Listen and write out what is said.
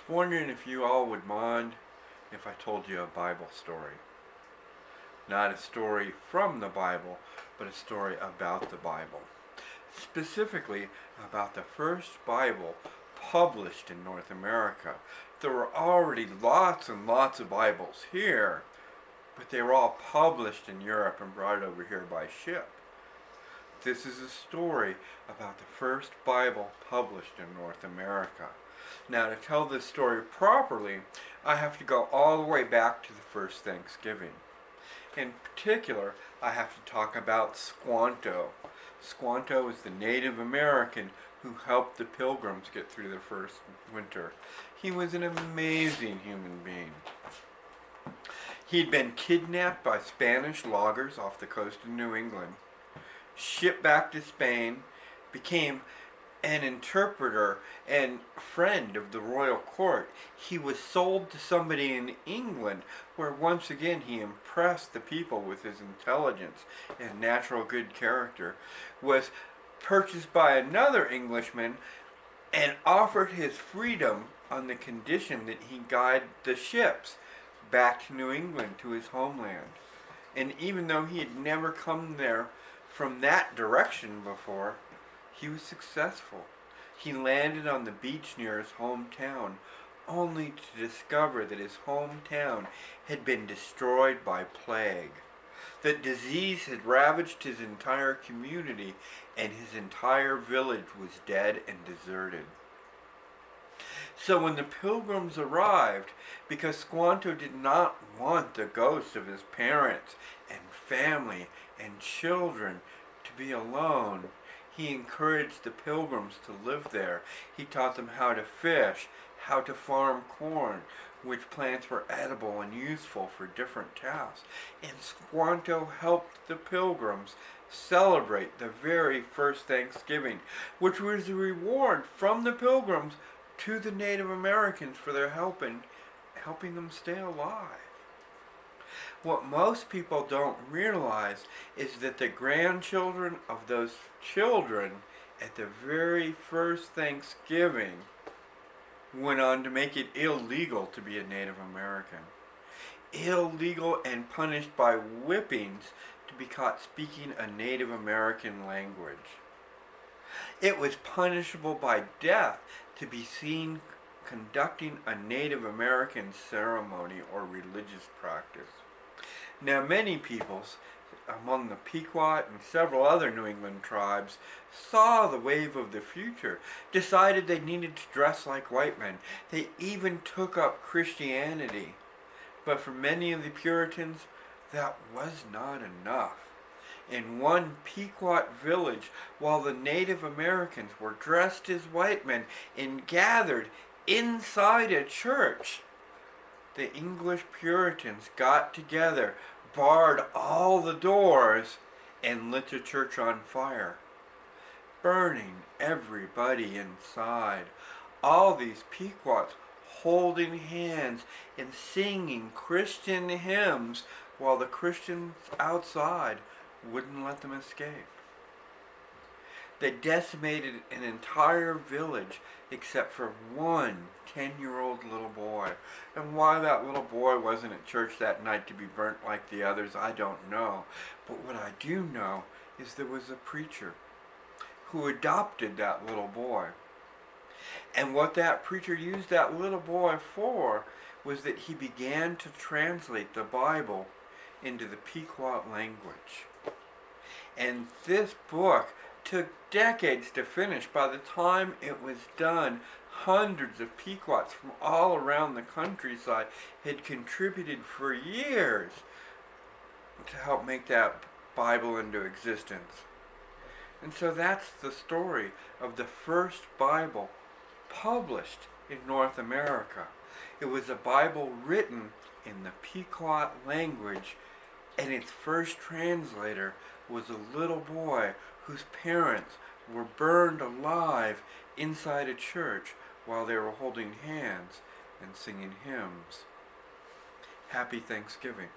was wondering if you all would mind if I told you a Bible story. Not a story from the Bible, but a story about the Bible. Specifically about the first Bible published in North America. There were already lots and lots of Bibles here, but they were all published in Europe and brought over here by ship. This is a story about the first Bible published in North America. Now, to tell this story properly, I have to go all the way back to the first Thanksgiving. In particular, I have to talk about Squanto. Squanto is the Native American who helped the Pilgrims get through their first winter. He was an amazing human being. He'd been kidnapped by Spanish loggers off the coast of New England, shipped back to Spain, became an interpreter and friend of the royal court. He was sold to somebody in England, where once again he impressed the people with his intelligence and natural good character, was purchased by another Englishman and offered his freedom on the condition that he guide the ships back to New England, to his homeland. And even though he had never come there from that direction before, he was successful. He landed on the beach near his hometown, only to discover that his hometown had been destroyed by plague. That disease had ravaged his entire community, and his entire village was dead and deserted. So when the Pilgrims arrived, because Squanto did not want the ghosts of his parents and family and children to be alone, he encouraged the Pilgrims to live there. He taught them how to fish, how to farm corn, which plants were edible and useful for different tasks. And Squanto helped the Pilgrims celebrate the very first Thanksgiving, which was a reward from the Pilgrims to the Native Americans for their helping them stay alive. What most people don't realize is that the grandchildren of those children at the very first Thanksgiving went on to make it illegal to be a Native American. Illegal and punished by whippings to be caught speaking a Native American language. It was punishable by death to be seen conducting a Native American ceremony or religious practice. Now, many peoples, among the Pequot and several other New England tribes, saw the wave of the future, decided they needed to dress like white men. They even took up Christianity. But for many of the Puritans, that was not enough. In one Pequot village, while the Native Americans were dressed as white men and gathered inside a church, the English Puritans got together, barred all the doors, and lit the church on fire, burning everybody inside. All these Pequots holding hands and singing Christian hymns while the Christians outside wouldn't let them escape. They decimated an entire village except for one 10-year-old little boy. And why that little boy wasn't at church that night to be burnt like the others, I don't know. But what I do know is there was a preacher who adopted that little boy. And what that preacher used that little boy for was that he began to translate the Bible into the Pequot language. And this book took decades to finish. By the time it was done, hundreds of Pequots from all around the countryside had contributed for years to help make that Bible into existence. And so that's the story of the first Bible published in North America. It was a Bible written in the Pequot language, and its first translator was a little boy whose parents were burned alive inside a church while they were holding hands and singing hymns. Happy Thanksgiving.